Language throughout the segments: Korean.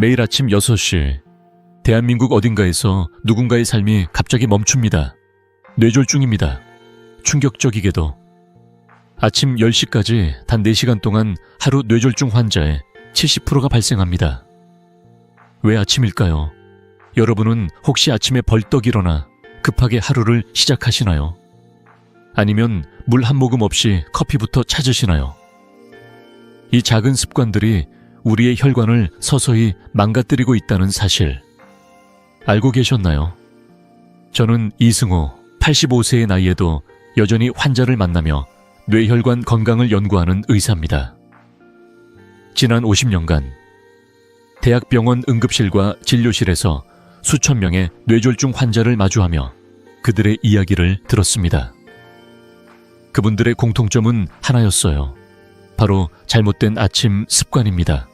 매일 아침 6시, 대한민국 어딘가에서 누군가의 삶이 갑자기 멈춥니다. 뇌졸중입니다. 충격적이게도 아침 10시까지 단 4시간 동안 하루 뇌졸중 환자의 70%가 발생합니다. 왜 아침일까요? 여러분은 혹시 아침에 벌떡 일어나 급하게 하루를 시작하시나요? 아니면 물 한 모금 없이 커피부터 찾으시나요? 이 작은 습관들이 우리의 혈관을 서서히 망가뜨리고 있다는 사실 알고 계셨나요? 저는 이승호, 85세의 나이에도 여전히 환자를 만나며 뇌혈관 건강을 연구하는 의사입니다. 지난 50년간 대학병원 응급실과 진료실에서 수천 명의 뇌졸중 환자를 마주하며 그들의 이야기를 들었습니다. 그분들의 공통점은 하나였어요. 바로 잘못된 아침 습관입니다.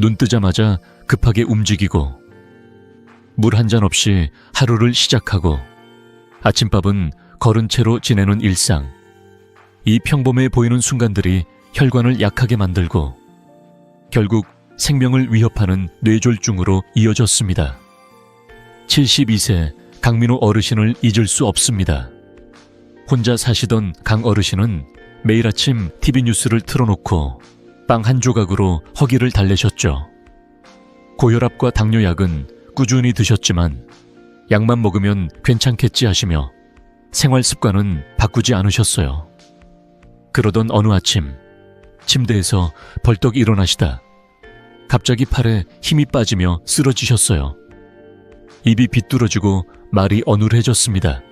눈 뜨자마자 급하게 움직이고 물 한 잔 없이 하루를 시작하고 아침밥은 거른 채로 지내는 일상. 이 평범해 보이는 순간들이 혈관을 약하게 만들고 결국 생명을 위협하는 뇌졸중으로 이어졌습니다. 72세 강민호 어르신을 잊을 수 없습니다. 혼자 사시던 강 어르신은 매일 아침 TV 뉴스를 틀어놓고 빵 한 조각으로 허기를 달래셨죠. 고혈압과 당뇨약은 꾸준히 드셨지만 약만 먹으면 괜찮겠지 하시며 생활 습관은 바꾸지 않으셨어요. 그러던 어느 아침 침대에서 벌떡 일어나시다 갑자기 팔에 힘이 빠지며 쓰러지셨어요. 입이 비뚤어지고 말이 어눌해졌습니다.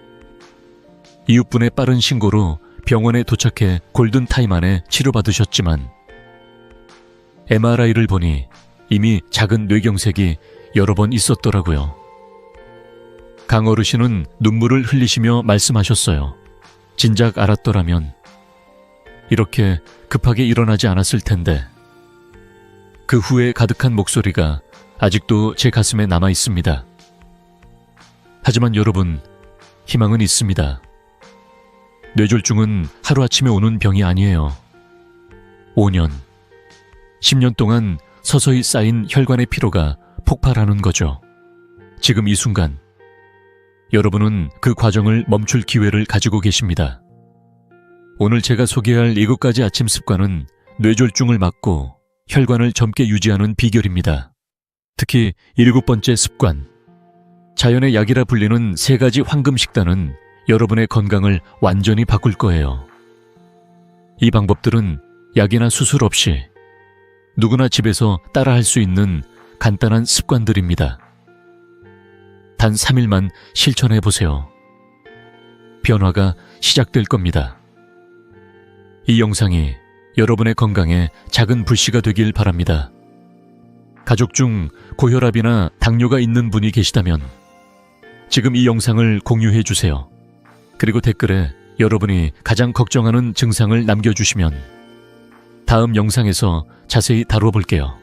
이웃분의 빠른 신고로 병원에 도착해 골든타임 안에 치료받으셨지만 MRI를 보니 이미 작은 뇌경색이 여러 번 있었더라고요. 강 어르신은 눈물을 흘리시며 말씀하셨어요. 진작 알았더라면 이렇게 급하게 일어나지 않았을 텐데. 그 후에 가득한 목소리가 아직도 제 가슴에 남아 있습니다. 하지만 여러분, 희망은 있습니다. 뇌졸중은 하루아침에 오는 병이 아니에요. 5년, 10년 동안 서서히 쌓인 혈관의 피로가 폭발하는 거죠. 지금 이 순간, 여러분은 그 과정을 멈출 기회를 가지고 계십니다. 오늘 제가 소개할 7가지 아침 습관은 뇌졸중을 막고 혈관을 젊게 유지하는 비결입니다. 특히 7번째 습관, 자연의 약이라 불리는 3가지 황금 식단은 여러분의 건강을 완전히 바꿀 거예요. 이 방법들은 약이나 수술 없이 누구나 집에서 따라할 수 있는 간단한 습관들입니다. 단 3일만 실천해보세요. 변화가 시작될 겁니다. 이 영상이 여러분의 건강에 작은 불씨가 되길 바랍니다. 가족 중 고혈압이나 당뇨가 있는 분이 계시다면 지금 이 영상을 공유해 주세요. 그리고 댓글에 여러분이 가장 걱정하는 증상을 남겨주시면 다음 영상에서 자세히 다뤄볼게요.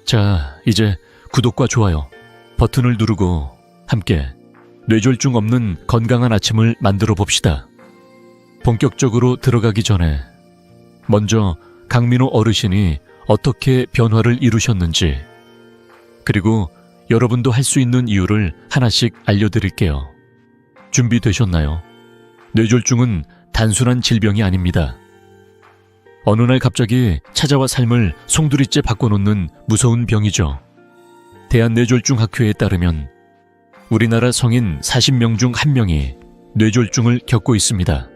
자, 이제 구독과 좋아요 버튼을 누르고 함께 뇌졸중 없는 건강한 아침을 만들어 봅시다. 본격적으로 들어가기 전에 먼저 강민호 어르신이 어떻게 변화를 이루셨는지 그리고 여러분도 할 수 있는 이유를 하나씩 알려드릴게요. 준비되셨나요? 뇌졸중은 단순한 질병이 아닙니다. 어느 날 갑자기 찾아와 삶을 송두리째 바꿔놓는 무서운 병이죠. 대한뇌졸중학회에 따르면 우리나라 성인 40명 중 1명이 뇌졸중을 겪고 있습니다.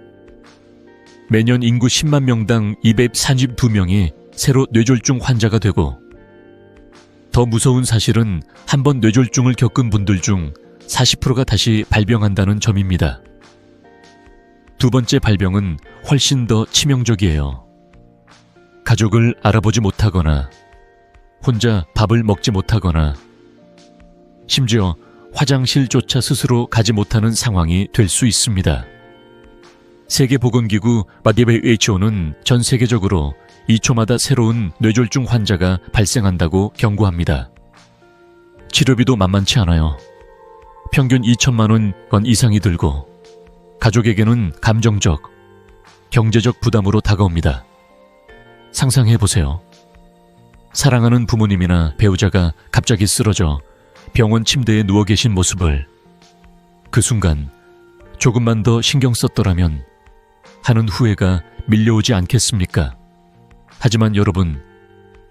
매년 인구 10만 명당 242명이 새로 뇌졸중 환자가 되고 더 무서운 사실은 한 번 뇌졸중을 겪은 분들 중 40%가 다시 발병한다는 점입니다. 두 번째 발병은 훨씬 더 치명적이에요. 가족을 알아보지 못하거나 혼자 밥을 먹지 못하거나 심지어 화장실조차 스스로 가지 못하는 상황이 될 수 있습니다. 세계보건기구 WHO는 전 세계적으로 2초마다 새로운 뇌졸중 환자가 발생한다고 경고합니다. 치료비도 만만치 않아요. 평균 2천만 원 이상이 들고 가족에게는 감정적, 경제적 부담으로 다가옵니다. 상상해보세요. 사랑하는 부모님이나 배우자가 갑자기 쓰러져 병원 침대에 누워 계신 모습을 그 순간 조금만 더 신경 썼더라면 하는 후회가 밀려오지 않겠습니까? 하지만 여러분,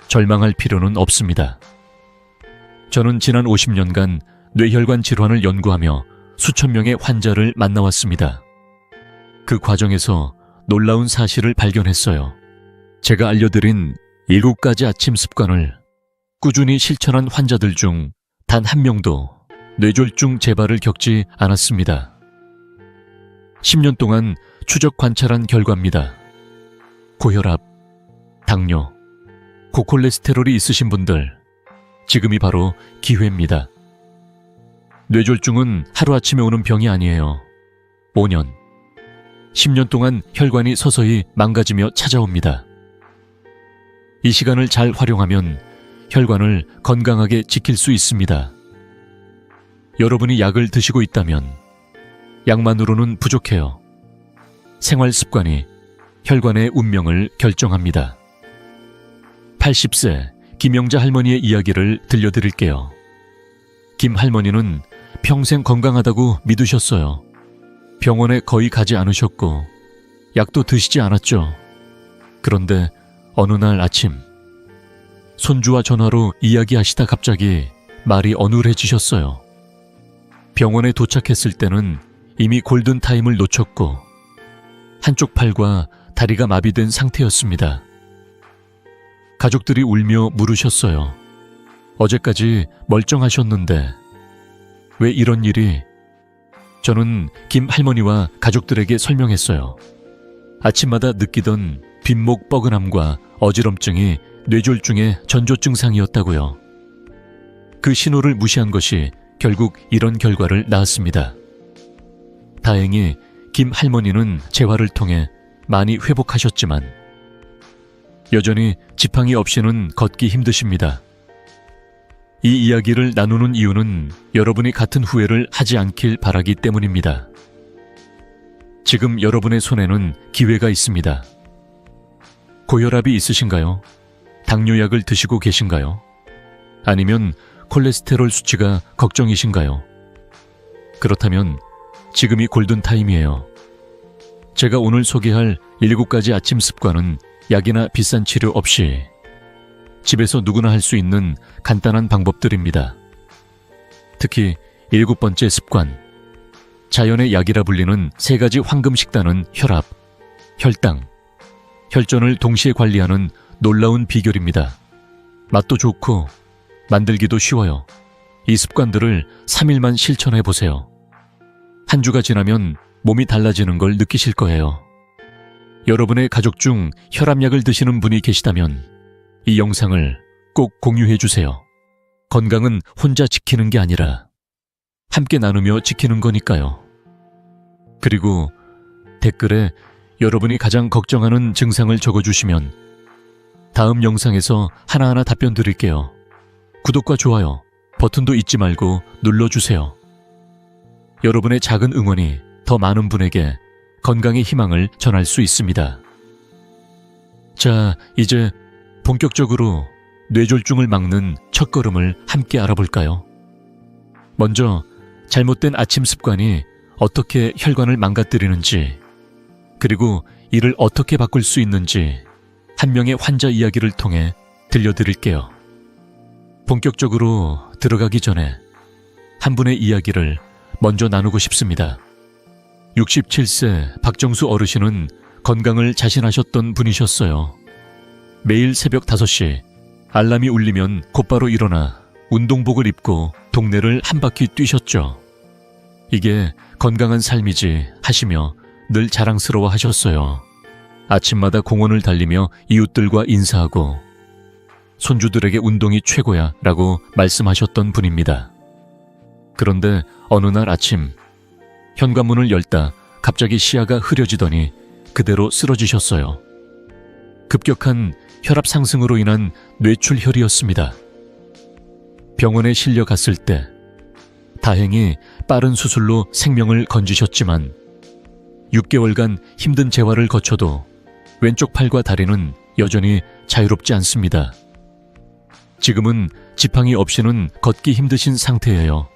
절망할 필요는 없습니다. 저는 지난 50년간 뇌혈관 질환을 연구하며 수천 명의 환자를 만나왔습니다. 그 과정에서 놀라운 사실을 발견했어요. 제가 알려드린 7가지 아침 습관을 꾸준히 실천한 환자들 중 단 한 명도 뇌졸중 재발을 겪지 않았습니다. 10년 동안 추적 관찰한 결과입니다. 고혈압, 당뇨, 고콜레스테롤이 있으신 분들, 지금이 바로 기회입니다. 뇌졸중은 하루아침에 오는 병이 아니에요. 5년, 10년 동안 혈관이 서서히 망가지며 찾아옵니다. 이 시간을 잘 활용하면 혈관을 건강하게 지킬 수 있습니다. 여러분이 약을 드시고 있다면 약만으로는 부족해요. 생활 습관이 혈관의 운명을 결정합니다. 80세 김영자 할머니의 이야기를 들려드릴게요. 김 할머니는 평생 건강하다고 믿으셨어요. 병원에 거의 가지 않으셨고 약도 드시지 않았죠. 그런데 어느 날 아침 손주와 전화로 이야기하시다 갑자기 말이 어눌해지셨어요. 병원에 도착했을 때는 이미 골든타임을 놓쳤고 한쪽 팔과 다리가 마비된 상태였습니다. 가족들이 울며 물으셨어요. 어제까지 멀쩡하셨는데 왜 이런 일이? 저는 김 할머니와 가족들에게 설명했어요. 아침마다 느끼던 빈목 뻐근함과 어지럼증이 뇌졸중의 전조 증상이었다고요. 그 신호를 무시한 것이 결국 이런 결과를 낳았습니다. 다행히 김 할머니는 재활을 통해 많이 회복하셨지만 여전히 지팡이 없이는 걷기 힘드십니다. 이 이야기를 나누는 이유는 여러분이 같은 후회를 하지 않길 바라기 때문입니다. 지금 여러분의 손에는 기회가 있습니다. 고혈압이 있으신가요? 당뇨약을 드시고 계신가요? 아니면 콜레스테롤 수치가 걱정이신가요? 그렇다면 지금이 골든타임이에요. 제가 오늘 소개할 7가지 아침 습관은 약이나 비싼 치료 없이 집에서 누구나 할 수 있는 간단한 방법들입니다. 특히 7번째 습관, 자연의 약이라 불리는 3가지 황금 식단은 혈압, 혈당, 혈전을 동시에 관리하는 놀라운 비결입니다. 맛도 좋고 만들기도 쉬워요. 이 습관들을 3일만 실천해보세요. 한 주가 지나면 몸이 달라지는 걸 느끼실 거예요. 여러분의 가족 중 혈압약을 드시는 분이 계시다면 이 영상을 꼭 공유해주세요. 건강은 혼자 지키는 게 아니라 함께 나누며 지키는 거니까요. 그리고 댓글에 여러분이 가장 걱정하는 증상을 적어주시면 다음 영상에서 하나하나 답변 드릴게요. 구독과 좋아요 버튼도 잊지 말고 눌러주세요. 여러분의 작은 응원이 더 많은 분에게 건강의 희망을 전할 수 있습니다. 자, 이제 본격적으로 뇌졸중을 막는 첫걸음을 함께 알아볼까요? 먼저 잘못된 아침 습관이 어떻게 혈관을 망가뜨리는지, 그리고 이를 어떻게 바꿀 수 있는지 한 명의 환자 이야기를 통해 들려드릴게요. 본격적으로 들어가기 전에 한 분의 이야기를 먼저 나누고 싶습니다. 67세 박정수 어르신은 건강을 자신하셨던 분이셨어요. 매일 새벽 5시 알람이 울리면 곧바로 일어나 운동복을 입고 동네를 한 바퀴 뛰셨죠. 이게 건강한 삶이지 하시며 늘 자랑스러워 하셨어요. 아침마다 공원을 달리며 이웃들과 인사하고 손주들에게 운동이 최고야 라고 말씀하셨던 분입니다. 그런데 어느 날 아침 현관문을 열다 갑자기 시야가 흐려지더니 그대로 쓰러지셨어요. 급격한 혈압 상승으로 인한 뇌출혈이었습니다. 병원에 실려 갔을 때 다행히 빠른 수술로 생명을 건지셨지만 6개월간 힘든 재활을 거쳐도 왼쪽 팔과 다리는 여전히 자유롭지 않습니다. 지금은 지팡이 없이는 걷기 힘드신 상태예요.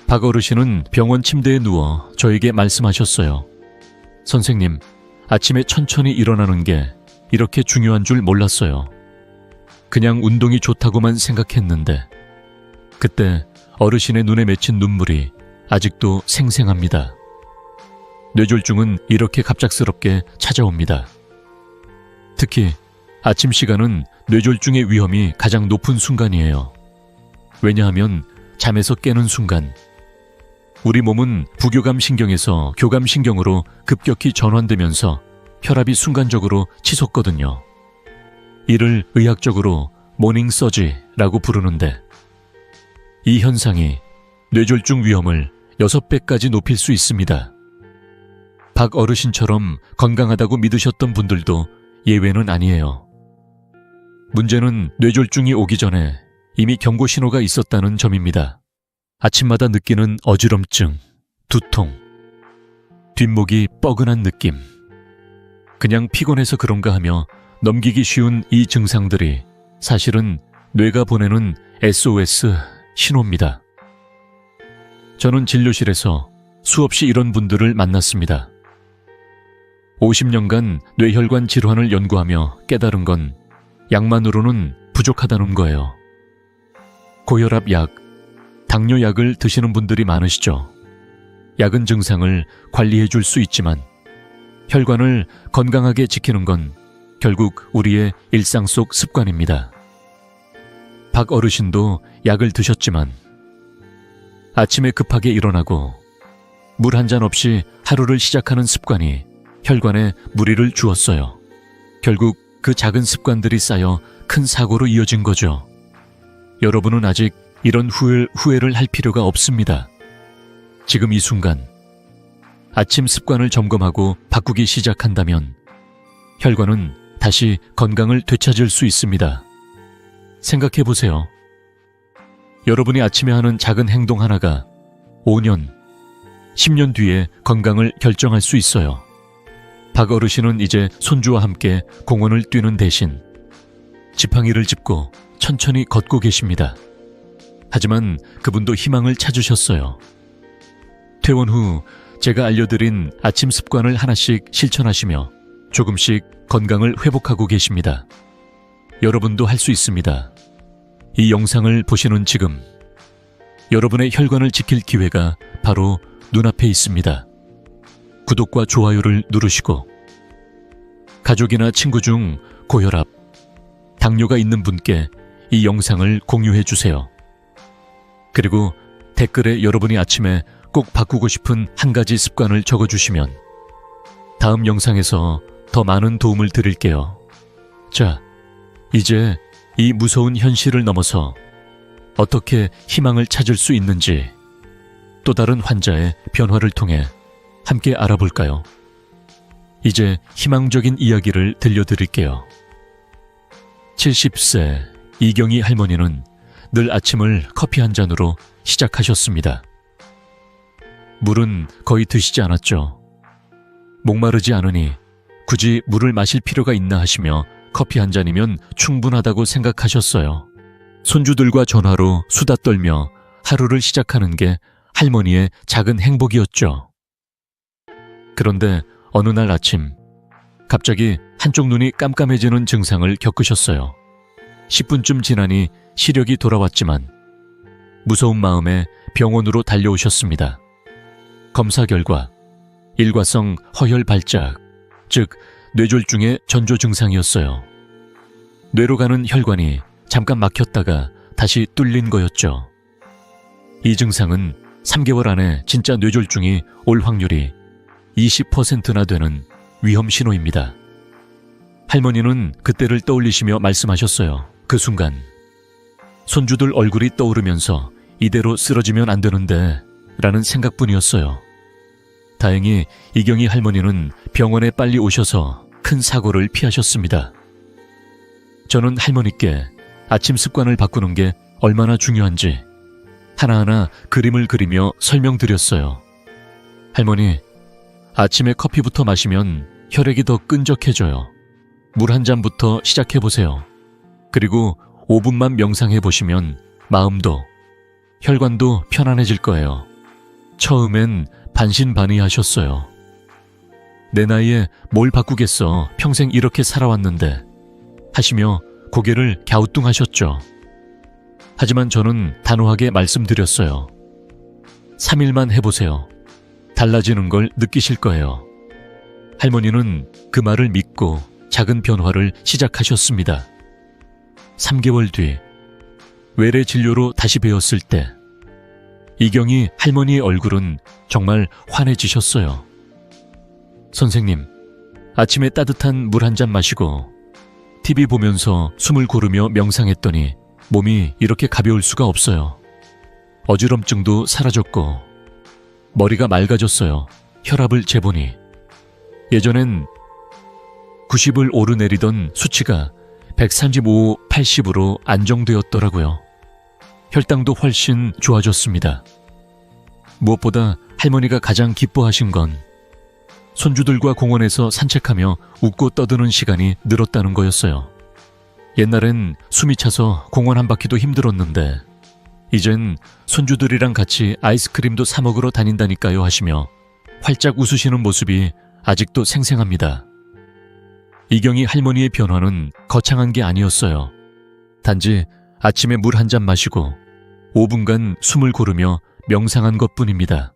박 어르신은 병원 침대에 누워 저에게 말씀하셨어요. 선생님, 아침에 천천히 일어나는 게 이렇게 중요한 줄 몰랐어요. 그냥 운동이 좋다고만 생각했는데 그때 어르신의 눈에 맺힌 눈물이 아직도 생생합니다. 뇌졸중은 이렇게 갑작스럽게 찾아옵니다. 특히 아침 시간은 뇌졸중의 위험이 가장 높은 순간이에요. 왜냐하면 잠에서 깨는 순간 우리 몸은 부교감 신경에서 교감 신경으로 급격히 전환되면서 혈압이 순간적으로 치솟거든요. 이를 의학적으로 모닝 서지라고 부르는데 이 현상이 뇌졸중 위험을 6배까지 높일 수 있습니다. 박 어르신처럼 건강하다고 믿으셨던 분들도 예외는 아니에요. 문제는 뇌졸중이 오기 전에 이미 경고 신호가 있었다는 점입니다. 아침마다 느끼는 어지럼증, 두통, 뒷목이 뻐근한 느낌. 그냥 피곤해서 그런가 하며 넘기기 쉬운 이 증상들이 사실은 뇌가 보내는 SOS 신호입니다. 저는 진료실에서 수없이 이런 분들을 만났습니다. 50년간 뇌혈관 질환을 연구하며 깨달은 건 약만으로는 부족하다는 거예요. 고혈압 약, 당뇨 약을 드시는 분들이 많으시죠. 약은 증상을 관리해 줄 수 있지만 혈관을 건강하게 지키는 건 결국 우리의 일상 속 습관입니다. 박 어르신도 약을 드셨지만 아침에 급하게 일어나고 물 한 잔 없이 하루를 시작하는 습관이 혈관에 무리를 주었어요. 결국 그 작은 습관들이 쌓여 큰 사고로 이어진 거죠. 여러분은 아직 이런 후회를 할 필요가 없습니다. 지금 이 순간 아침 습관을 점검하고 바꾸기 시작한다면 혈관은 다시 건강을 되찾을 수 있습니다. 생각해 보세요. 여러분이 아침에 하는 작은 행동 하나가 5년, 10년 뒤에 건강을 결정할 수 있어요. 박 어르신은 이제 손주와 함께 공원을 뛰는 대신 지팡이를 짚고 천천히 걷고 계십니다. 하지만 그분도 희망을 찾으셨어요. 퇴원 후 제가 알려드린 아침 습관을 하나씩 실천하시며 조금씩 건강을 회복하고 계십니다. 여러분도 할 수 있습니다. 이 영상을 보시는 지금 여러분의 혈관을 지킬 기회가 바로 눈앞에 있습니다. 구독과 좋아요를 누르시고 가족이나 친구 중 고혈압, 당뇨가 있는 분께 이 영상을 공유해 주세요. 그리고 댓글에 여러분이 아침에 꼭 바꾸고 싶은 한 가지 습관을 적어주시면 다음 영상에서 더 많은 도움을 드릴게요. 자, 이제 이 무서운 현실을 넘어서 어떻게 희망을 찾을 수 있는지 또 다른 환자의 변화를 통해 함께 알아볼까요? 이제 희망적인 이야기를 들려드릴게요. 70세 이경희 할머니는 늘 아침을 커피 한 잔으로 시작하셨습니다. 물은 거의 드시지 않았죠. 목마르지 않으니 굳이 물을 마실 필요가 있나 하시며 커피 한 잔이면 충분하다고 생각하셨어요. 손주들과 전화로 수다 떨며 하루를 시작하는 게 할머니의 작은 행복이었죠. 그런데 어느 날 아침 갑자기 한쪽 눈이 깜깜해지는 증상을 겪으셨어요. 10분쯤 지나니 시력이 돌아왔지만 무서운 마음에 병원으로 달려오셨습니다. 검사 결과 일과성 허혈 발작, 즉 뇌졸중의 전조 증상이었어요. 뇌로 가는 혈관이 잠깐 막혔다가 다시 뚫린 거였죠. 이 증상은 3개월 안에 진짜 뇌졸중이 올 확률이 20%나 되는 위험 신호입니다. 할머니는 그때를 떠올리시며 말씀하셨어요. 그 순간 손주들 얼굴이 떠오르면서 이대로 쓰러지면 안 되는데 라는 생각뿐이었어요. 다행히 이경희 할머니는 병원에 빨리 오셔서 큰 사고를 피하셨습니다. 저는 할머니께 아침 습관을 바꾸는 게 얼마나 중요한지 하나하나 그림을 그리며 설명드렸어요. 할머니, 아침에 커피부터 마시면 혈액이 더 끈적해져요. 물 한 잔부터 시작해보세요. 그리고 5분만 명상해 보시면 마음도 혈관도 편안해질 거예요. 처음엔 반신반의하셨어요. 내 나이에 뭘 바꾸겠어, 평생 이렇게 살아왔는데 하시며 고개를 갸우뚱하셨죠. 하지만 저는 단호하게 말씀드렸어요. 3일만 해보세요. 달라지는 걸 느끼실 거예요. 할머니는 그 말을 믿고 작은 변화를 시작하셨습니다. 3개월 뒤 외래 진료로 다시 배웠을 때 이경이 할머니의 얼굴은 정말 환해지셨어요. 선생님, 아침에 따뜻한 물 한 잔 마시고 TV 보면서 숨을 고르며 명상했더니 몸이 이렇게 가벼울 수가 없어요. 어지럼증도 사라졌고 머리가 맑아졌어요. 혈압을 재보니 예전엔 90을 오르내리던 수치가 135, 80으로 안정되었더라고요. 혈당도 훨씬 좋아졌습니다. 무엇보다 할머니가 가장 기뻐하신 건 손주들과 공원에서 산책하며 웃고 떠드는 시간이 늘었다는 거였어요. 옛날엔 숨이 차서 공원 한 바퀴도 힘들었는데 이젠 손주들이랑 같이 아이스크림도 사 먹으러 다닌다니까요 하시며 활짝 웃으시는 모습이 아직도 생생합니다. 이경이 할머니의 변화는 거창한 게 아니었어요. 단지 아침에 물 한 잔 마시고 5분간 숨을 고르며 명상한 것뿐입니다.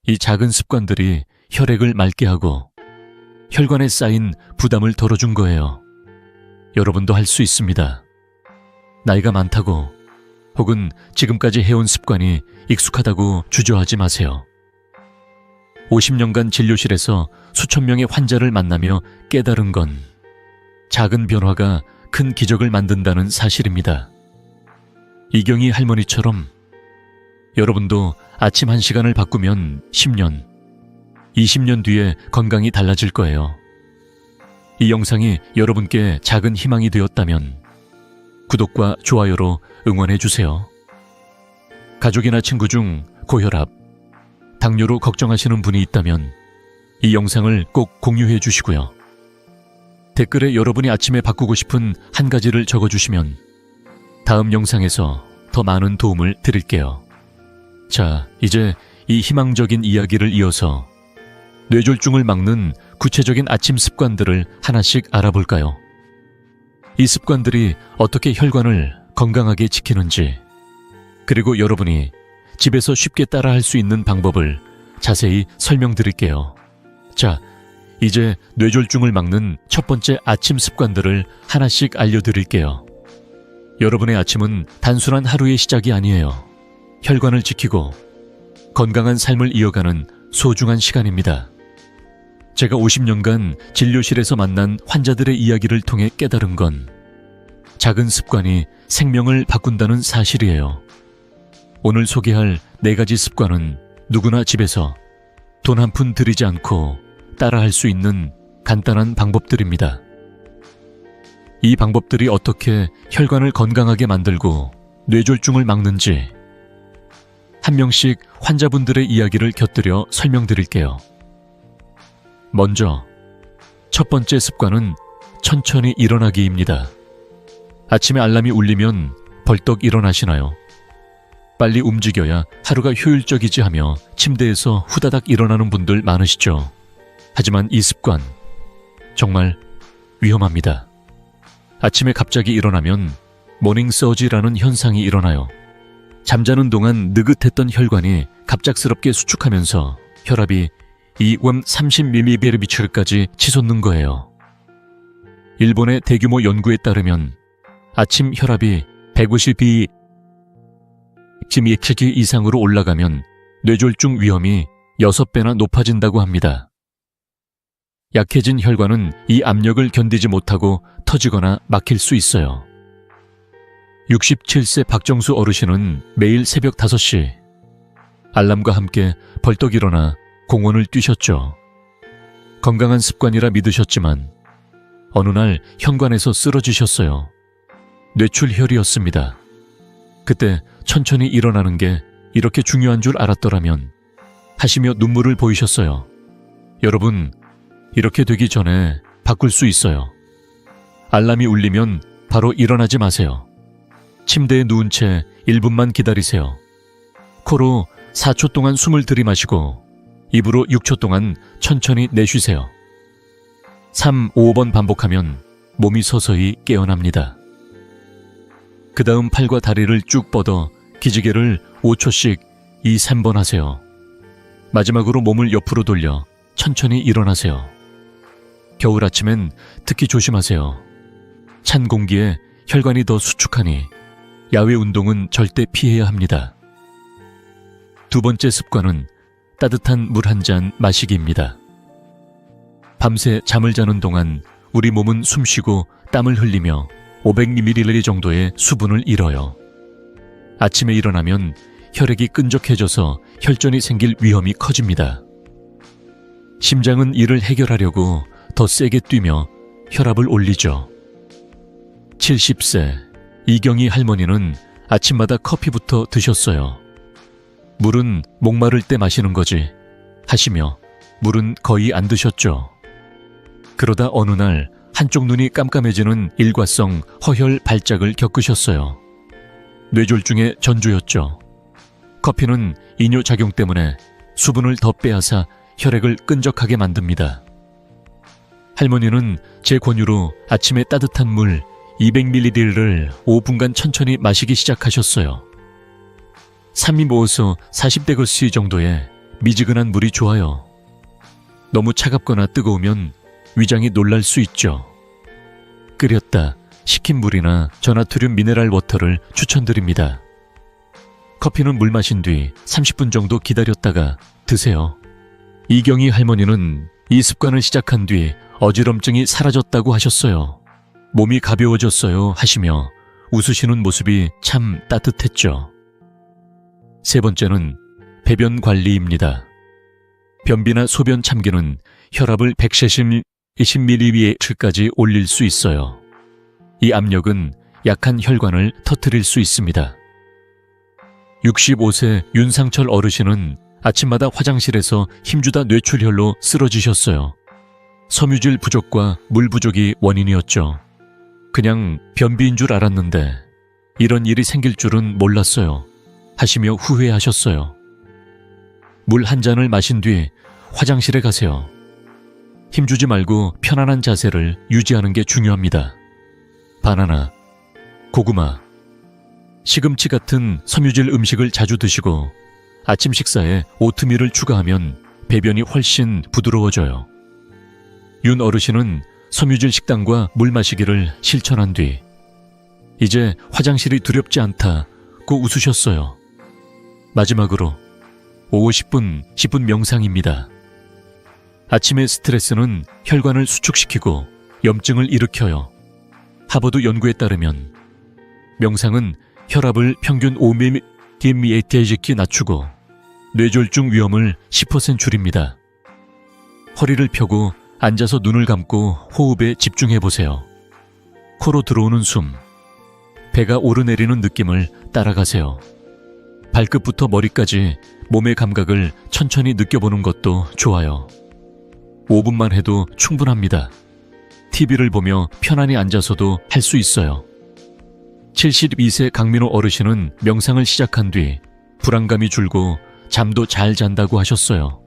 이 작은 습관들이 혈액을 맑게 하고 혈관에 쌓인 부담을 덜어준 거예요. 여러분도 할 수 있습니다. 나이가 많다고 혹은 지금까지 해온 습관이 익숙하다고 주저하지 마세요. 50년간 진료실에서 수천 명의 환자를 만나며 깨달은 건 작은 변화가 큰 기적을 만든다는 사실입니다. 이경이 할머니처럼 여러분도 아침 1시간을 바꾸면 10년, 20년 뒤에 건강이 달라질 거예요. 이 영상이 여러분께 작은 희망이 되었다면 구독과 좋아요로 응원해 주세요. 가족이나 친구 중 고혈압, 당뇨로 걱정하시는 분이 있다면 이 영상을 꼭 공유해 주시고요. 댓글에 여러분이 아침에 바꾸고 싶은 한 가지를 적어주시면 다음 영상에서 더 많은 도움을 드릴게요. 자, 이제 이 희망적인 이야기를 이어서 뇌졸중을 막는 구체적인 아침 습관들을 하나씩 알아볼까요? 이 습관들이 어떻게 혈관을 건강하게 지키는지, 그리고 여러분이 집에서 쉽게 따라할 수 있는 방법을 자세히 설명드릴게요. 자, 이제 뇌졸중을 막는 첫 번째 아침 습관들을 하나씩 알려드릴게요. 여러분의 아침은 단순한 하루의 시작이 아니에요. 혈관을 지키고 건강한 삶을 이어가는 소중한 시간입니다. 제가 50년간 진료실에서 만난 환자들의 이야기를 통해 깨달은 건 작은 습관이 생명을 바꾼다는 사실이에요. 오늘 소개할 4가지 습관은 누구나 집에서 돈 한 푼 들이지 않고 따라할 수 있는 간단한 방법들입니다. 이 방법들이 어떻게 혈관을 건강하게 만들고 뇌졸중을 막는지 한 명씩 환자분들의 이야기를 곁들여 설명드릴게요. 먼저 첫 번째 습관은 천천히 일어나기입니다. 아침에 알람이 울리면 벌떡 일어나시나요? 빨리 움직여야 하루가 효율적이지 하며 침대에서 후다닥 일어나는 분들 많으시죠? 하지만 이 습관 정말 위험합니다. 아침에 갑자기 일어나면 모닝 서지라는 현상이 일어나요. 잠자는 동안 느긋했던 혈관이 갑작스럽게 수축하면서 혈압이 230mmHg까지 치솟는 거예요. 일본의 대규모 연구에 따르면 아침 혈압이 150 mmHg 이상으로 올라가면 뇌졸중 위험이 6배나 높아진다고 합니다. 약해진 혈관은 이 압력을 견디지 못하고 터지거나 막힐 수 있어요. 67세 박정수 어르신은 매일 새벽 5시 알람과 함께 벌떡 일어나 공원을 뛰셨죠. 건강한 습관이라 믿으셨지만 어느 날 현관에서 쓰러지셨어요. 뇌출혈이었습니다. 그때 천천히 일어나는 게 이렇게 중요한 줄 알았더라면 하시며 눈물을 보이셨어요. 여러분, 이렇게 되기 전에 바꿀 수 있어요. 알람이 울리면 바로 일어나지 마세요. 침대에 누운 채 1분만 기다리세요. 코로 4초 동안 숨을 들이마시고 입으로 6초 동안 천천히 내쉬세요. 3, 5번 반복하면 몸이 서서히 깨어납니다. 그 다음 팔과 다리를 쭉 뻗어 기지개를 5초씩 2, 3번 하세요. 마지막으로 몸을 옆으로 돌려 천천히 일어나세요. 겨울 아침엔 특히 조심하세요. 찬 공기에 혈관이 더 수축하니 야외 운동은 절대 피해야 합니다. 두 번째 습관은 따뜻한 물 한 잔 마시기입니다. 밤새 잠을 자는 동안 우리 몸은 숨쉬고 땀을 흘리며 500ml 정도의 수분을 잃어요. 아침에 일어나면 혈액이 끈적해져서 혈전이 생길 위험이 커집니다. 심장은 이를 해결하려고 더 세게 뛰며 혈압을 올리죠. 70세 이경희 할머니는 아침마다 커피부터 드셨어요. 물은 목마를 때 마시는 거지 하시며 물은 거의 안 드셨죠. 그러다 어느 날 한쪽 눈이 깜깜해지는 일과성 허혈 발작을 겪으셨어요. 뇌졸중의 전조였죠. 커피는 이뇨작용 때문에 수분을 더 빼앗아 혈액을 끈적하게 만듭니다. 할머니는 제 권유로 아침에 따뜻한 물 200ml를 5분간 천천히 마시기 시작하셨어요. 삼이 모어서 40데그시 정도의 미지근한 물이 좋아요. 너무 차갑거나 뜨거우면 위장이 놀랄 수 있죠. 끓였다 식힌 물이나 저나트륨 미네랄 워터를 추천드립니다. 커피는 물 마신 뒤 30분 정도 기다렸다가 드세요. 이경희 할머니는 이 습관을 시작한 뒤 어지럼증이 사라졌다고 하셨어요. 몸이 가벼워졌어요 하시며 웃으시는 모습이 참 따뜻했죠. 세 번째는 배변 관리입니다. 변비나 소변 참기는 혈압을 120ml까지 올릴 수 있어요. 이 압력은 약한 혈관을 터뜨릴 수 있습니다. 65세 윤상철 어르신은 아침마다 화장실에서 힘주다 뇌출혈로 쓰러지셨어요. 섬유질 부족과 물 부족이 원인이었죠. 그냥 변비인 줄 알았는데 이런 일이 생길 줄은 몰랐어요 하시며 후회하셨어요. 물 한 잔을 마신 뒤 화장실에 가세요. 힘주지 말고 편안한 자세를 유지하는 게 중요합니다. 바나나, 고구마, 시금치 같은 섬유질 음식을 자주 드시고 아침 식사에 오트밀을 추가하면 배변이 훨씬 부드러워져요. 윤 어르신은 섬유질 식단과 물 마시기를 실천한 뒤 이제 화장실이 두렵지 않다고 웃으셨어요. 마지막으로 오후 10분 명상입니다. 아침의 스트레스는 혈관을 수축시키고 염증을 일으켜요. 하버드 연구에 따르면 명상은 혈압을 평균 5mm까지 낮추고 뇌졸중 위험을 10% 줄입니다. 허리를 펴고 앉아서 눈을 감고 호흡에 집중해 보세요. 코로 들어오는 숨, 배가 오르내리는 느낌을 따라가세요. 발끝부터 머리까지 몸의 감각을 천천히 느껴보는 것도 좋아요. 5분만 해도 충분합니다. TV를 보며 편안히 앉아서도 할 수 있어요. 72세 강민호 어르신은 명상을 시작한 뒤 불안감이 줄고 잠도 잘 잔다고 하셨어요.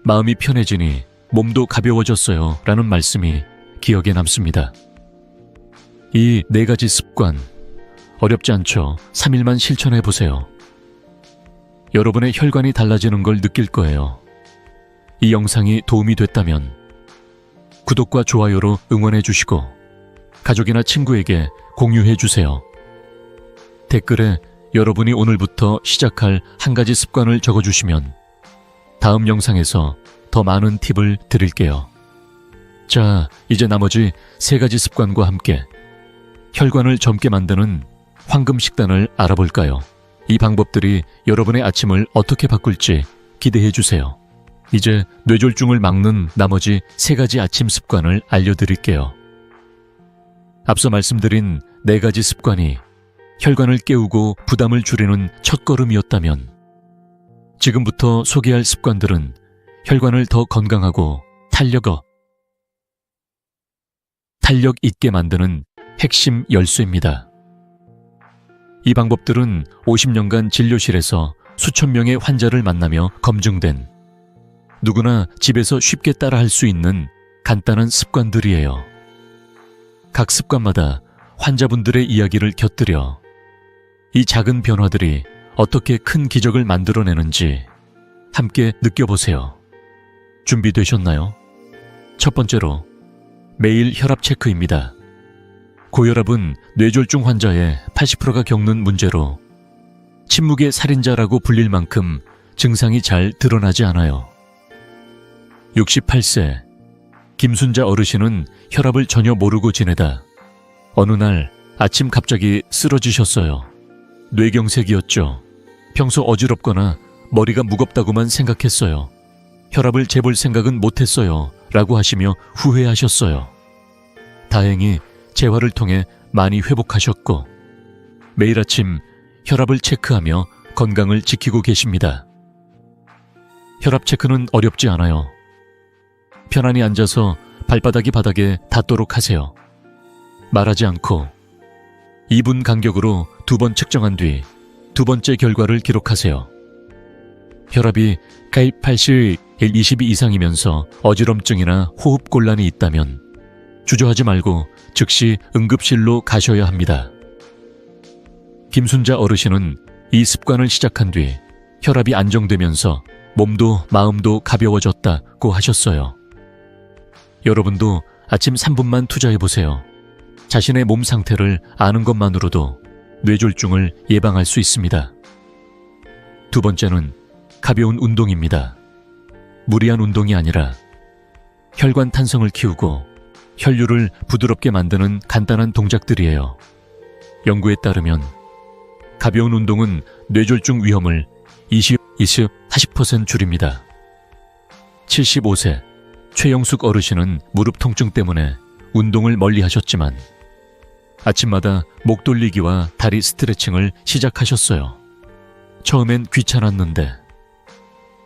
마음이 편해지니 몸도 가벼워졌어요 라는 말씀이 기억에 남습니다. 이 4가지 습관 어렵지 않죠? 3일만 실천해 보세요. 여러분의 혈관이 달라지는 걸 느낄 거예요. 이 영상이 도움이 됐다면 구독과 좋아요로 응원해 주시고 가족이나 친구에게 공유해 주세요. 댓글에 여러분이 오늘부터 시작할 한 가지 습관을 적어주시면 다음 영상에서 더 많은 팁을 드릴게요. 자, 이제 나머지 3가지 습관과 함께 혈관을 젊게 만드는 황금 식단을 알아볼까요? 이 방법들이 여러분의 아침을 어떻게 바꿀지 기대해 주세요. 이제 뇌졸중을 막는 나머지 3가지 아침 습관을 알려드릴게요. 앞서 말씀드린 4가지 습관이 혈관을 깨우고 부담을 줄이는 첫걸음이었다면 지금부터 소개할 습관들은 혈관을 더 건강하고 탄력 있게 만드는 핵심 열쇠입니다. 이 방법들은 50년간 진료실에서 수천 명의 환자를 만나며 검증된 누구나 집에서 쉽게 따라할 수 있는 간단한 습관들이에요. 각 습관마다 환자분들의 이야기를 곁들여 이 작은 변화들이 어떻게 큰 기적을 만들어내는지 함께 느껴보세요. 준비되셨나요? 첫 번째로 매일 혈압 체크입니다. 고혈압은 뇌졸중 환자의 80%가 겪는 문제로 침묵의 살인자라고 불릴 만큼 증상이 잘 드러나지 않아요. 68세 김순자 어르신은 혈압을 전혀 모르고 지내다 어느 날 아침 갑자기 쓰러지셨어요. 뇌경색이었죠. 평소 어지럽거나 머리가 무겁다고만 생각했어요. 혈압을 재볼 생각은 못했어요. 라고 하시며 후회하셨어요. 다행히 재활을 통해 많이 회복하셨고 매일 아침 혈압을 체크하며 건강을 지키고 계십니다. 혈압 체크는 어렵지 않아요. 편안히 앉아서 발바닥이 바닥에 닿도록 하세요. 말하지 않고 2분 간격으로 2번 측정한 뒤 두 번째 결과를 기록하세요. 혈압이 가입 80, 122 이상이면서 어지럼증이나 호흡 곤란이 있다면 주저하지 말고 즉시 응급실로 가셔야 합니다. 김순자 어르신은 이 습관을 시작한 뒤 혈압이 안정되면서 몸도 마음도 가벼워졌다고 하셨어요. 여러분도 아침 3분만 투자해보세요. 자신의 몸 상태를 아는 것만으로도 뇌졸중을 예방할 수 있습니다. 두 번째는 가벼운 운동입니다. 무리한 운동이 아니라 혈관 탄성을 키우고 혈류를 부드럽게 만드는 간단한 동작들이에요. 연구에 따르면 가벼운 운동은 뇌졸중 위험을 40% 줄입니다. 75세 최영숙 어르신은 무릎 통증 때문에 운동을 멀리 하셨지만 아침마다 목 돌리기와 다리 스트레칭을 시작하셨어요. 처음엔 귀찮았는데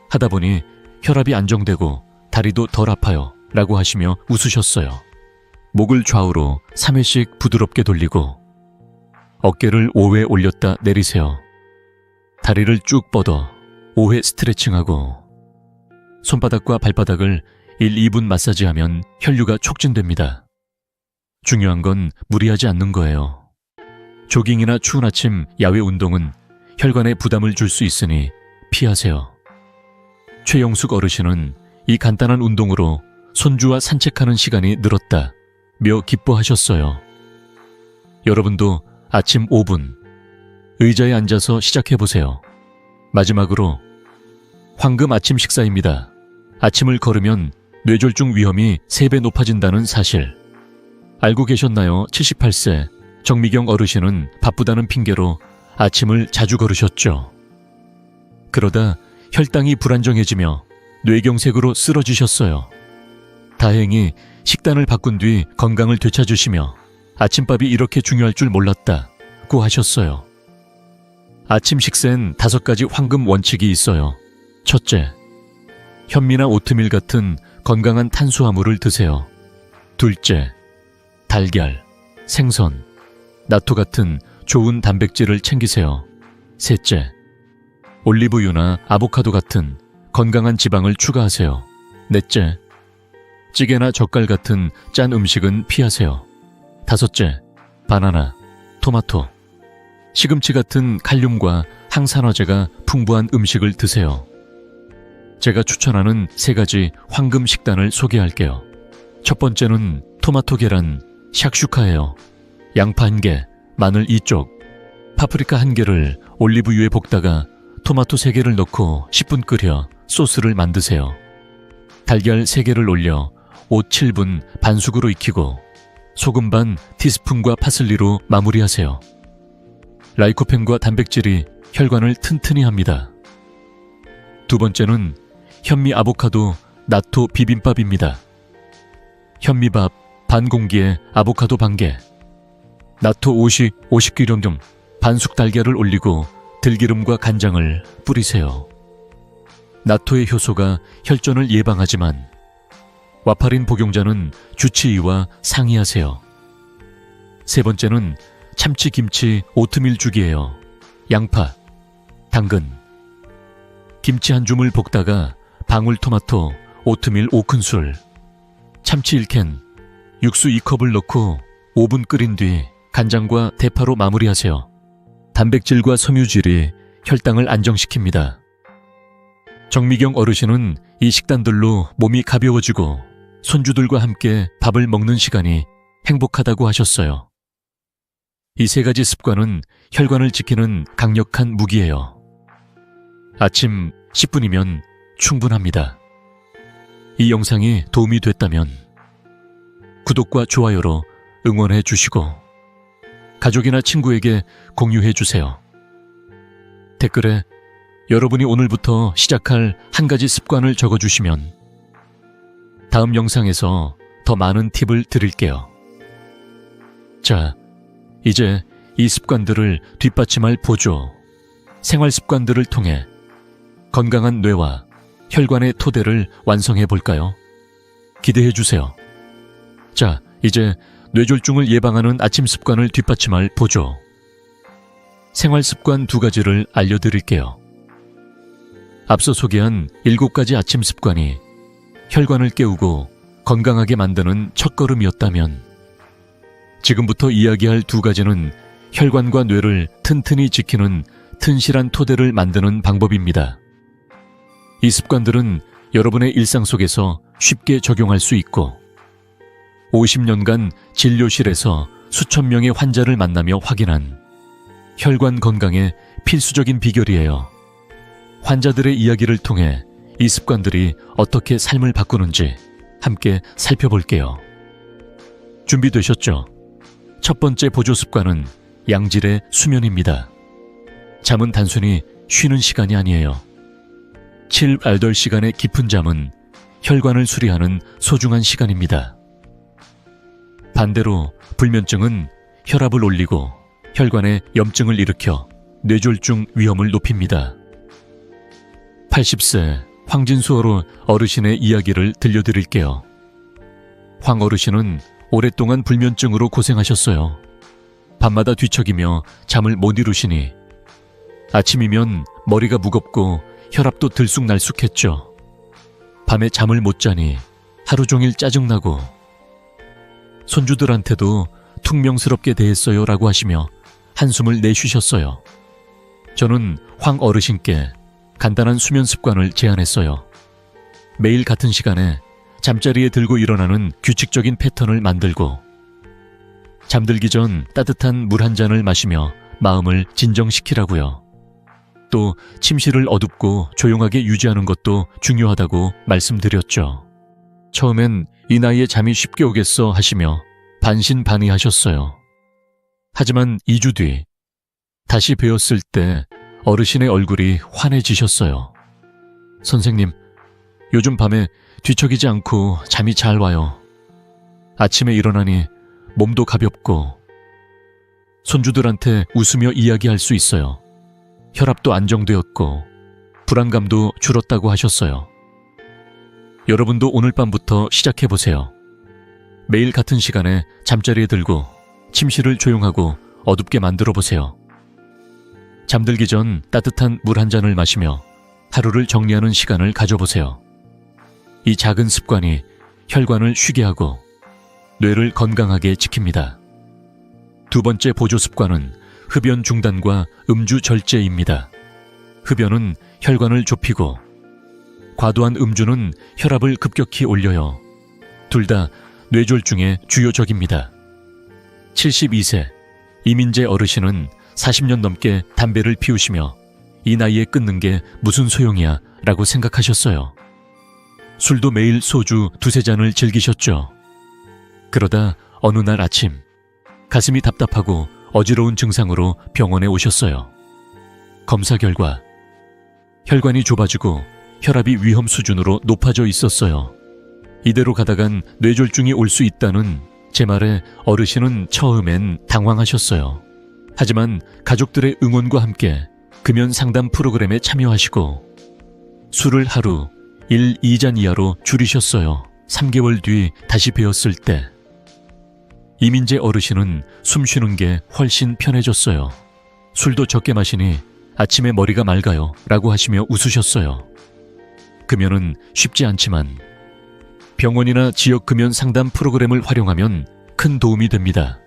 하다 보니 혈압이 안정되고 다리도 덜 아파요 라고 하시며 웃으셨어요. 목을 좌우로 3회씩 부드럽게 돌리고 어깨를 5회 올렸다 내리세요. 다리를 쭉 뻗어 5회 스트레칭하고 손바닥과 발바닥을 1, 2분 마사지하면 혈류가 촉진됩니다. 중요한 건 무리하지 않는 거예요. 조깅이나 추운 아침 야외 운동은 혈관에 부담을 줄 수 있으니 피하세요. 최영숙 어르신은 이 간단한 운동으로 손주와 산책하는 시간이 늘었다며 기뻐하셨어요. 여러분도 아침 5분 의자에 앉아서 시작해보세요. 마지막으로 황금 아침 식사입니다. 아침을 걸으면 뇌졸중 위험이 3배 높아진다는 사실 알고 계셨나요? 78세 정미경 어르신은 바쁘다는 핑계로 아침을 자주 걸으셨죠. 그러다 혈당이 불안정해지며 뇌경색으로 쓰러지셨어요. 다행히 식단을 바꾼 뒤 건강을 되찾으시며 아침밥이 이렇게 중요할 줄 몰랐다고 하셨어요. 아침 식사엔 5가지 황금 원칙이 있어요. 첫째, 현미나 오트밀 같은 건강한 탄수화물을 드세요. 둘째, 달걀, 생선, 나토 같은 좋은 단백질을 챙기세요. 셋째, 올리브유나 아보카도 같은 건강한 지방을 추가하세요. 넷째, 찌개나 젓갈 같은 짠 음식은 피하세요. 다섯째, 바나나, 토마토, 시금치 같은 칼륨과 항산화제가 풍부한 음식을 드세요. 제가 추천하는 3가지 황금 식단을 소개할게요. 첫 번째는 토마토 계란, 샥슈카예요. 양파 1개, 마늘 2쪽, 파프리카 1개를 올리브유에 볶다가 토마토 3개를 넣고 10분 끓여 소스를 만드세요. 달걀 3개를 올려 5, 7분 반숙으로 익히고 소금 반 티스푼과 파슬리로 마무리하세요. 라이코펜과 단백질이 혈관을 튼튼히 합니다. 두 번째는 현미 아보카도 나토 비빔밥입니다. 현미밥 반 공기에 아보카도 반개, 나토 50g 반숙 달걀을 올리고 들기름과 간장을 뿌리세요. 나토의 효소가 혈전을 예방하지만 와파린 복용자는 주치의와 상의하세요. 세 번째는 참치, 김치, 오트밀 죽이에요. 양파, 당근. 김치 한 줌을 볶다가 방울토마토, 오트밀 5큰술, 참치 1캔, 육수 2컵을 넣고 5분 끓인 뒤 간장과 대파로 마무리하세요. 단백질과 섬유질이 혈당을 안정시킵니다. 정미경 어르신은 이 식단들로 몸이 가벼워지고 손주들과 함께 밥을 먹는 시간이 행복하다고 하셨어요. 이 3가지 습관은 혈관을 지키는 강력한 무기예요. 아침 10분이면 충분합니다. 이 영상이 도움이 됐다면 구독과 좋아요로 응원해 주시고 가족이나 친구에게 공유해 주세요. 댓글에 여러분이 오늘부터 시작할 한 가지 습관을 적어주시면 다음 영상에서 더 많은 팁을 드릴게요. 자, 이제 이 습관들을 뒷받침할 보조, 생활 습관들을 통해 건강한 뇌와 혈관의 토대를 완성해 볼까요? 기대해 주세요. 자, 이제 뇌졸중을 예방하는 아침 습관을 뒷받침할 보조, 생활 습관 2가지를 알려드릴게요. 앞서 소개한 7가지 아침 습관이 혈관을 깨우고 건강하게 만드는 첫걸음이었다면 지금부터 이야기할 2가지는 혈관과 뇌를 튼튼히 지키는 튼실한 토대를 만드는 방법입니다. 이 습관들은 여러분의 일상 속에서 쉽게 적용할 수 있고 50년간 진료실에서 수천 명의 환자를 만나며 확인한 혈관 건강의 필수적인 비결이에요. 환자들의 이야기를 통해 이 습관들이 어떻게 삶을 바꾸는지 함께 살펴볼게요. 준비되셨죠? 첫 번째 보조 습관은 양질의 수면입니다. 잠은 단순히 쉬는 시간이 아니에요. 7, 8시간의 깊은 잠은 혈관을 수리하는 소중한 시간입니다. 반대로 불면증은 혈압을 올리고 혈관에 염증을 일으켜 뇌졸중 위험을 높입니다. 80세 황진수 어르신의 이야기를 들려드릴게요. 황 어르신은 오랫동안 불면증으로 고생하셨어요. 밤마다 뒤척이며 잠을 못 이루시니 아침이면 머리가 무겁고 혈압도 들쑥날쑥했죠. 밤에 잠을 못 자니 하루 종일 짜증나고 손주들한테도 퉁명스럽게 대했어요 라고 하시며 한숨을 내쉬셨어요. 저는 황 어르신께 간단한 수면 습관을 제안했어요. 매일 같은 시간에 잠자리에 들고 일어나는 규칙적인 패턴을 만들고 잠들기 전 따뜻한 물 한 잔을 마시며 마음을 진정시키라고요. 또 침실을 어둡고 조용하게 유지하는 것도 중요하다고 말씀드렸죠. 처음엔 이 나이에 잠이 쉽게 오겠어 하시며 반신반의하셨어요. 하지만 2주 뒤 다시 뵈었을 때 어르신의 얼굴이 환해지셨어요. 선생님, 요즘 밤에 뒤척이지 않고 잠이 잘 와요. 아침에 일어나니 몸도 가볍고 손주들한테 웃으며 이야기할 수 있어요. 혈압도 안정되었고 불안감도 줄었다고 하셨어요. 여러분도 오늘 밤부터 시작해보세요. 매일 같은 시간에 잠자리에 들고 침실을 조용하고 어둡게 만들어보세요. 잠들기 전 따뜻한 물 한 잔을 마시며 하루를 정리하는 시간을 가져보세요. 이 작은 습관이 혈관을 쉬게 하고 뇌를 건강하게 지킵니다. 2번째 보조 습관은 흡연 중단과 음주 절제입니다. 흡연은 혈관을 좁히고 과도한 음주는 혈압을 급격히 올려요. 둘 다 뇌졸중의 주요 적입니다. 72세 이민재 어르신은 40년 넘게 담배를 피우시며 이 나이에 끊는 게 무슨 소용이야 라고 생각하셨어요. 술도 매일 소주 2-3잔을 즐기셨죠. 그러다 어느 날 아침 가슴이 답답하고 어지러운 증상으로 병원에 오셨어요. 검사 결과 혈관이 좁아지고 혈압이 위험 수준으로 높아져 있었어요. 이대로 가다간 뇌졸중이 올 수 있다는 제 말에 어르신은 처음엔 당황하셨어요. 하지만 가족들의 응원과 함께 금연 상담 프로그램에 참여하시고 술을 하루 1-2잔 이하로 줄이셨어요. 3개월 뒤 다시 뵈었을 때 이민재 어르신은 숨 쉬는 게 훨씬 편해졌어요. 술도 적게 마시니 아침에 머리가 맑아요 라고 하시며 웃으셨어요. 금연은 쉽지 않지만 병원이나 지역 금연 상담 프로그램을 활용하면 큰 도움이 됩니다.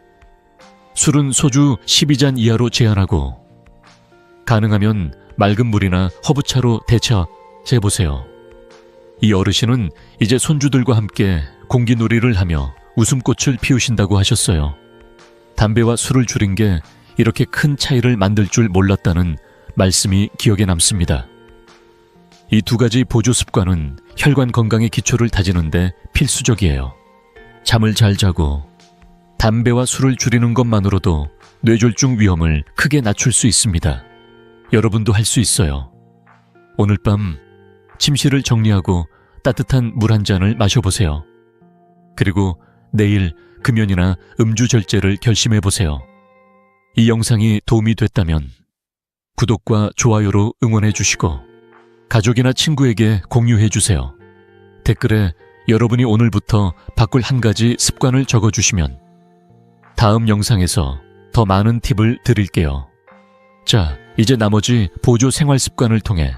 술은 소주 12잔 이하로 제한하고 가능하면 맑은 물이나 허브차로 대체해보세요. 이 어르신은 이제 손주들과 함께 공기놀이를 하며 웃음꽃을 피우신다고 하셨어요. 담배와 술을 줄인 게 이렇게 큰 차이를 만들 줄 몰랐다는 말씀이 기억에 남습니다. 이 두 가지 보조 습관은 혈관 건강의 기초를 다지는데 필수적이에요. 잠을 잘 자고 담배와 술을 줄이는 것만으로도 뇌졸중 위험을 크게 낮출 수 있습니다. 여러분도 할 수 있어요. 오늘 밤 침실을 정리하고 따뜻한 물 한 잔을 마셔보세요. 그리고 내일 금연이나 음주 절제를 결심해보세요. 이 영상이 도움이 됐다면 구독과 좋아요로 응원해 주시고 가족이나 친구에게 공유해 주세요. 댓글에 여러분이 오늘부터 바꿀 한 가지 습관을 적어주시면 다음 영상에서 더 많은 팁을 드릴게요. 자, 이제 나머지 보조 생활 습관을 통해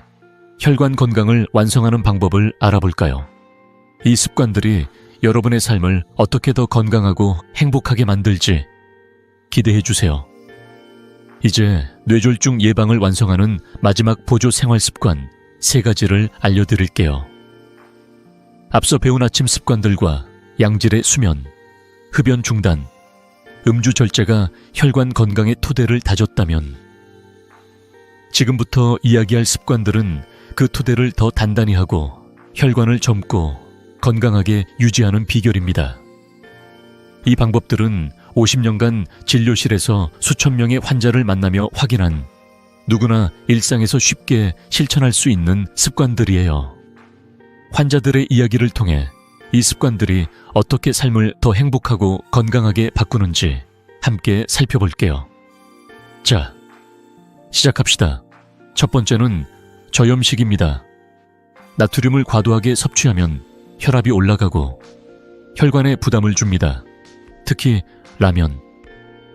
혈관 건강을 완성하는 방법을 알아볼까요? 이 습관들이 여러분의 삶을 어떻게 더 건강하고 행복하게 만들지 기대해 주세요. 이제 뇌졸중 예방을 완성하는 마지막 보조 생활 습관 3가지를 알려드릴게요. 앞서 배운 아침 습관들과 양질의 수면, 흡연 중단, 음주 절제가 혈관 건강의 토대를 다졌다면 지금부터 이야기할 습관들은 그 토대를 더 단단히 하고 혈관을 젊고 건강하게 유지하는 비결입니다. 이 방법들은 50년간 진료실에서 수천 명의 환자를 만나며 확인한 누구나 일상에서 쉽게 실천할 수 있는 습관들이에요. 환자들의 이야기를 통해 이 습관들이 어떻게 삶을 더 행복하고 건강하게 바꾸는지 함께 살펴볼게요. 자, 시작합시다. 첫 번째는 저염식입니다. 나트륨을 과도하게 섭취하면 혈압이 올라가고 혈관에 부담을 줍니다. 특히 라면,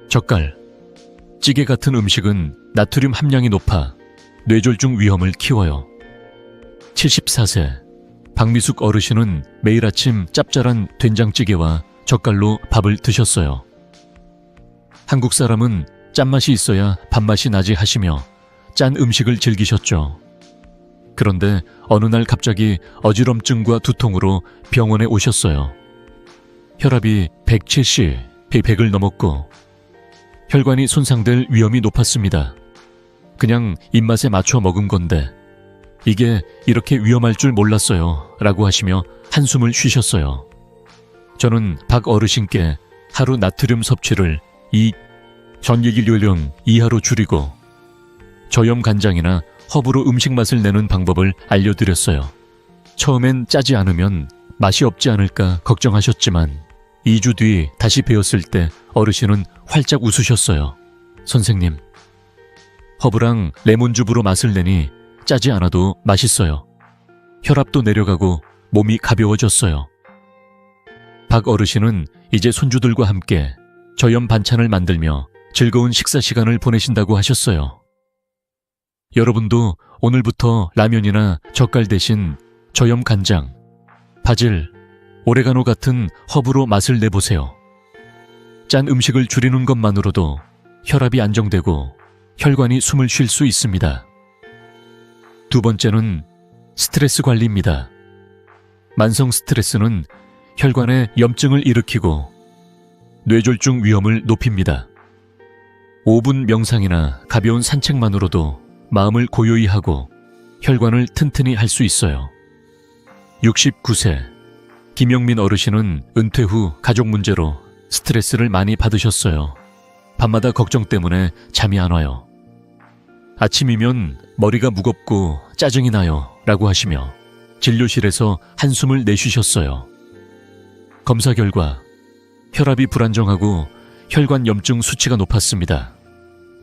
젓갈, 찌개 같은 음식은 나트륨 함량이 높아 뇌졸중 위험을 키워요. 74세 박미숙 어르신은 매일 아침 짭짤한 된장찌개와 젓갈로 밥을 드셨어요. 한국 사람은 짠맛이 있어야 밥맛이 나지 하시며 짠 음식을 즐기셨죠. 그런데 어느 날 갑자기 어지럼증과 두통으로 병원에 오셨어요. 혈압이 170, 100을 넘었고 혈관이 손상될 위험이 높았습니다. 그냥 입맛에 맞춰 먹은 건데 이게 이렇게 위험할 줄 몰랐어요 라고 하시며 한숨을 쉬셨어요. 저는 박 어르신께 하루 나트륨 섭취를 전기기료량 이하로 줄이고 저염 간장이나 허브로 음식 맛을 내는 방법을 알려드렸어요. 처음엔 짜지 않으면 맛이 없지 않을까 걱정하셨지만 2주 뒤 다시 배웠을 때 어르신은 활짝 웃으셨어요. 선생님, 허브랑 레몬즙으로 맛을 내니 짜지 않아도 맛있어요. 혈압도 내려가고 몸이 가벼워졌어요. 박 어르신은 이제 손주들과 함께 저염 반찬을 만들며 즐거운 식사 시간을 보내신다고 하셨어요. 여러분도 오늘부터 라면이나 젓갈 대신 저염 간장, 바질, 오레가노 같은 허브로 맛을 내보세요. 짠 음식을 줄이는 것만으로도 혈압이 안정되고 혈관이 숨을 쉴 수 있습니다. 두 번째는 스트레스 관리입니다. 만성 스트레스는 혈관에 염증을 일으키고 뇌졸중 위험을 높입니다. 5분 명상이나 가벼운 산책만으로도 마음을 고요히 하고 혈관을 튼튼히 할 수 있어요. 69세 김영민 어르신은 은퇴 후 가족 문제로 스트레스를 많이 받으셨어요. 밤마다 걱정 때문에 잠이 안 와요. 아침이면 머리가 무겁고 짜증이 나요 라고 하시며 진료실에서 한숨을 내쉬셨어요. 검사 결과 혈압이 불안정하고 혈관 염증 수치가 높았습니다.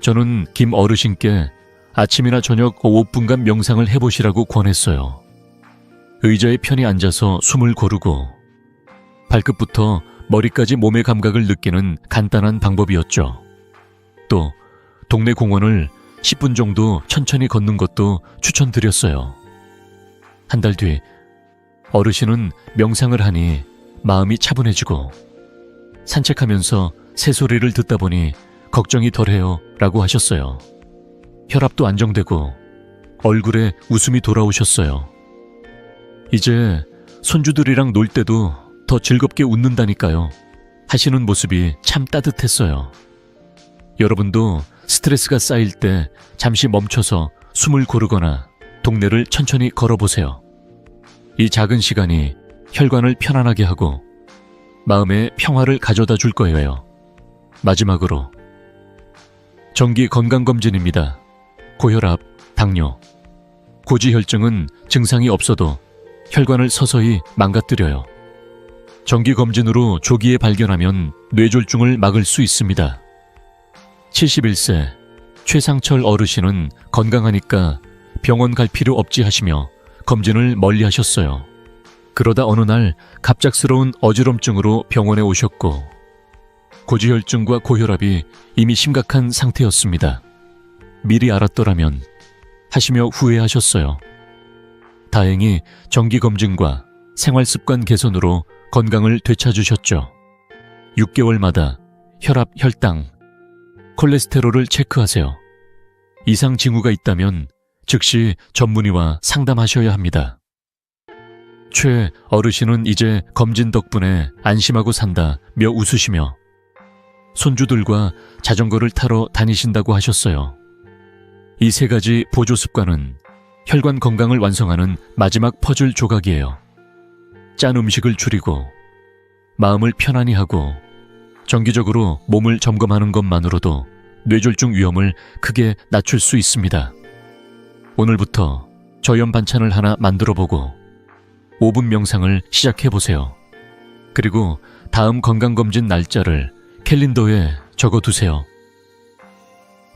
저는 김 어르신께 아침이나 저녁 5분간 명상을 해보시라고 권했어요. 의자에 편히 앉아서 숨을 고르고 발끝부터 머리까지 몸의 감각을 느끼는 간단한 방법이었죠. 또 동네 공원을 10분 정도 천천히 걷는 것도 추천드렸어요. 한 달 뒤 어르신은 명상을 하니 마음이 차분해지고 산책하면서 새소리를 듣다 보니 걱정이 덜해요 라고 하셨어요. 혈압도 안정되고 얼굴에 웃음이 돌아오셨어요. 이제 손주들이랑 놀 때도 더 즐겁게 웃는다니까요 하시는 모습이 참 따뜻했어요. 여러분도 스트레스가 쌓일 때 잠시 멈춰서 숨을 고르거나 동네를 천천히 걸어보세요. 이 작은 시간이 혈관을 편안하게 하고 마음의 평화를 가져다 줄 거예요. 마지막으로 정기 건강검진입니다. 고혈압, 당뇨, 고지혈증은 증상이 없어도 혈관을 서서히 망가뜨려요. 정기검진으로 조기에 발견하면 뇌졸중을 막을 수 있습니다. 71세 최상철 어르신은 건강하니까 병원 갈 필요 없지 하시며 검진을 멀리 하셨어요. 그러다 어느 날 갑작스러운 어지럼증으로 병원에 오셨고 고지혈증과 고혈압이 이미 심각한 상태였습니다. 미리 알았더라면 하시며 후회하셨어요. 다행히 정기검진과 생활습관 개선으로 건강을 되찾으셨죠. 6개월마다 혈압, 혈당, 콜레스테롤을 체크하세요. 이상 징후가 있다면 즉시 전문의와 상담하셔야 합니다. 최 어르신은 이제 검진 덕분에 안심하고 산다며 웃으시며 손주들과 자전거를 타러 다니신다고 하셨어요. 이 3가지 보조 습관은 혈관 건강을 완성하는 마지막 퍼즐 조각이에요. 짠 음식을 줄이고 마음을 편안히 하고 정기적으로 몸을 점검하는 것만으로도 뇌졸중 위험을 크게 낮출 수 있습니다. 오늘부터 저염 반찬을 하나 만들어보고 5분 명상을 시작해보세요. 그리고 다음 건강검진 날짜를 캘린더에 적어두세요.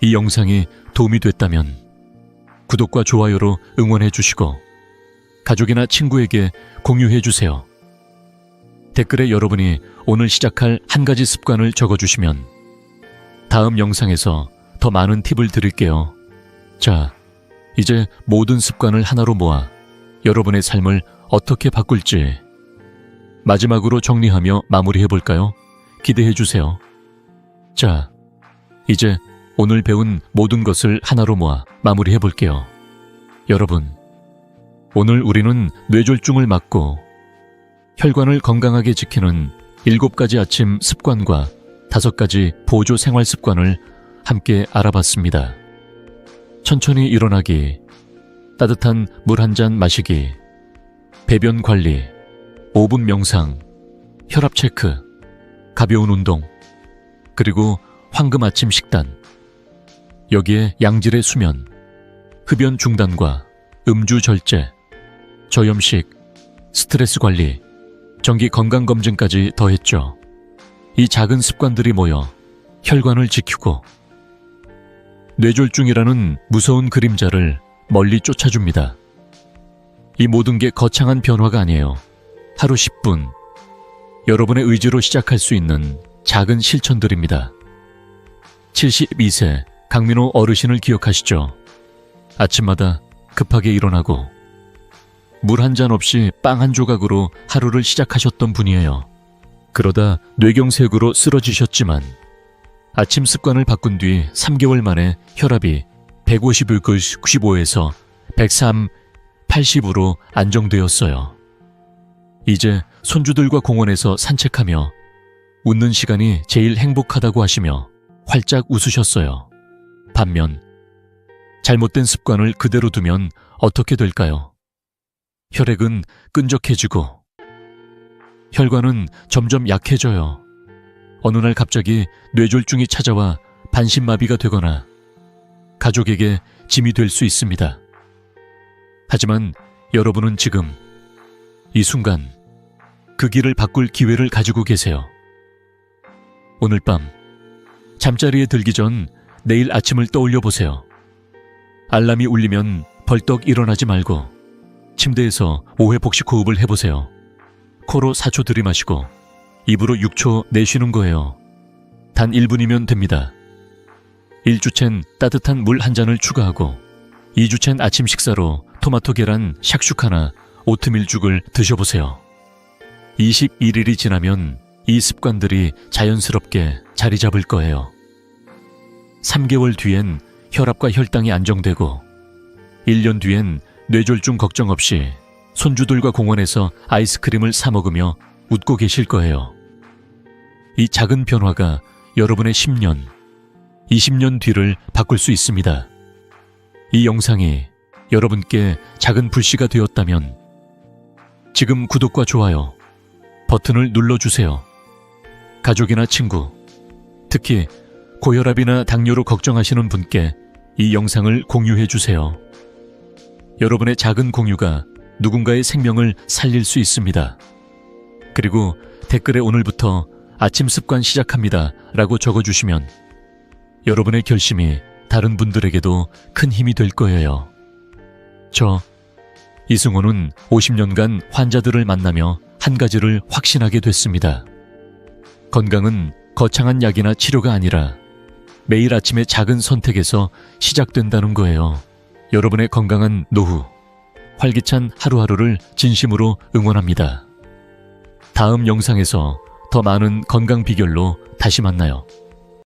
이 영상이 도움이 됐다면 구독과 좋아요로 응원해주시고 가족이나 친구에게 공유해주세요. 댓글에 여러분이 오늘 시작할 한 가지 습관을 적어주시면 다음 영상에서 더 많은 팁을 드릴게요. 자, 이제 모든 습관을 하나로 모아 여러분의 삶을 어떻게 바꿀지 마지막으로 정리하며 마무리해볼까요? 기대해주세요. 자, 이제 오늘 배운 모든 것을 하나로 모아 마무리해볼게요. 여러분, 오늘 우리는 뇌졸중을 막고 혈관을 건강하게 지키는 7가지 아침 습관과 5가지 보조 생활 습관을 함께 알아봤습니다. 천천히 일어나기, 따뜻한 물 한 잔 마시기, 배변 관리, 5분 명상, 혈압 체크, 가벼운 운동, 그리고 황금 아침 식단. 여기에 양질의 수면, 흡연 중단과 음주 절제, 저염식, 스트레스 관리, 정기 건강검진까지 더했죠. 이 작은 습관들이 모여 혈관을 지키고 뇌졸중이라는 무서운 그림자를 멀리 쫓아줍니다. 이 모든 게 거창한 변화가 아니에요. 하루 10분, 여러분의 의지로 시작할 수 있는 작은 실천들입니다. 72세 강민호 어르신을 기억하시죠? 아침마다 급하게 일어나고 물 한 잔 없이 빵 한 조각으로 하루를 시작하셨던 분이에요. 그러다 뇌경색으로 쓰러지셨지만 아침 습관을 바꾼 뒤 3개월 만에 혈압이 150/95에서 103/80으로 안정되었어요. 이제 손주들과 공원에서 산책하며 웃는 시간이 제일 행복하다고 하시며 활짝 웃으셨어요. 반면 잘못된 습관을 그대로 두면 어떻게 될까요? 혈액은 끈적해지고 혈관은 점점 약해져요. 어느 날 갑자기 뇌졸중이 찾아와 반신마비가 되거나 가족에게 짐이 될 수 있습니다. 하지만 여러분은 지금 이 순간 그 길을 바꿀 기회를 가지고 계세요. 오늘 밤 잠자리에 들기 전 내일 아침을 떠올려 보세요. 알람이 울리면 벌떡 일어나지 말고 침대에서 5회 복식 호흡을 해보세요. 코로 4초 들이마시고 입으로 6초 내쉬는 거예요. 단 1분이면 됩니다. 1주챈 따뜻한 물 한 잔을 추가하고 2주챈 아침 식사로 토마토 계란 샥슈카나 오트밀죽을 드셔보세요. 21일이 지나면 이 습관들이 자연스럽게 자리 잡을 거예요. 3개월 뒤엔 혈압과 혈당이 안정되고 1년 뒤엔 뇌졸중 걱정 없이 손주들과 공원에서 아이스크림을 사 먹으며 웃고 계실 거예요. 이 작은 변화가 여러분의 10년, 20년 뒤를 바꿀 수 있습니다. 이 영상이 여러분께 작은 불씨가 되었다면 지금 구독과 좋아요 버튼을 눌러주세요. 가족이나 친구, 특히 고혈압이나 당뇨로 걱정하시는 분께 이 영상을 공유해 주세요. 여러분의 작은 공유가 누군가의 생명을 살릴 수 있습니다. 그리고 댓글에 오늘부터 아침 습관 시작합니다 라고 적어주시면 여러분의 결심이 다른 분들에게도 큰 힘이 될 거예요. 저 이승호는 50년간 환자들을 만나며 한 가지를 확신하게 됐습니다. 건강은 거창한 약이나 치료가 아니라 매일 아침의 작은 선택에서 시작된다는 거예요. 여러분의 건강한 노후, 활기찬 하루하루를 진심으로 응원합니다. 다음 영상에서 더 많은 건강 비결로 다시 만나요.